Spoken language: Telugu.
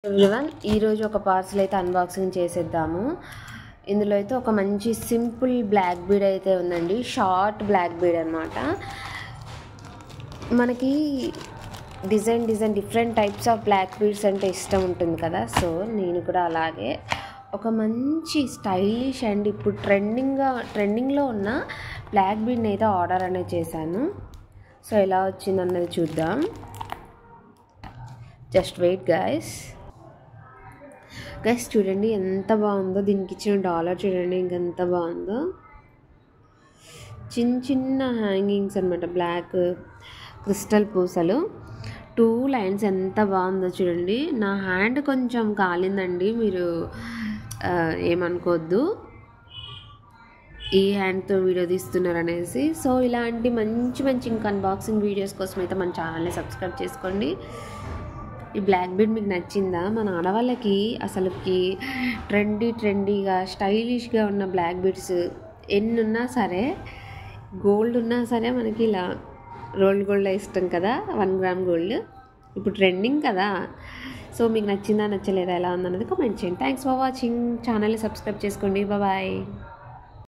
ఎవ్రీవన్ ఈరోజు ఒక పార్సల్ అయితే అన్బాక్సింగ్ చేసేద్దాము. ఇందులో అయితే ఒక మంచి సింపుల్ బ్లాక్ బీడ్ అయితే ఉందండి. షార్ట్ బ్లాక్ బీడ్ అనమాట. మనకి design different types of black beads అంటే ఇష్టం ఉంటుంది కదా. సో నేను కూడా అలాగే ఒక మంచి స్టైలిష్ అండ్ ఇప్పుడు ట్రెండింగ్లో ఉన్న బ్లాక్ బీడ్ని అయితే ఆర్డర్ అనేది చేశాను. సో ఎలా వచ్చింది అన్నది చూద్దాం. జస్ట్ వెయిట్ గైస్ చూడండి ఎంత బాగుందో. దీనికి ఇచ్చిన డాలర్ చూడండి ఇంకెంత బాగుందో. చిన్న హ్యాంగింగ్స్ అనమాట. బ్లాక్ క్రిస్టల్ పూసలు 2 లైన్స్ ఎంత బాగుందో చూడండి. నా హ్యాండ్ కొంచెం కాలిందండి, మీరు ఏమనుకోవద్దు ఈ హ్యాండ్తో వీడియో తీస్తున్నారు అనేసి. సో ఇలాంటి మంచి ఇంకా అన్బాక్సింగ్ వీడియోస్ కోసం అయితే మన ఛానల్ని సబ్స్క్రైబ్ చేసుకోండి. ఈ బ్లాక్ బీడ్ మీకు నచ్చిందా? మన ఆడవాళ్ళకి అసలుకి ట్రెండీగా స్టైలిష్గా ఉన్న బ్లాక్ బీడ్స్ ఎన్ని ఉన్నా సరే, గోల్డ్ ఉన్నా సరే మనకి ఇలా రోల్డ్ గోల్డ్ ఇష్టం కదా. 1 గ్రామ్ గోల్డ్ ఇప్పుడు ట్రెండింగ్ కదా. సో మీకు నచ్చిందా నచ్చలేదా ఎలా ఉందన్నది కామెంట్ చేయండి. Thanks for watching. ఛానల్ని సబ్స్క్రైబ్ చేసుకోండి. బాయ్.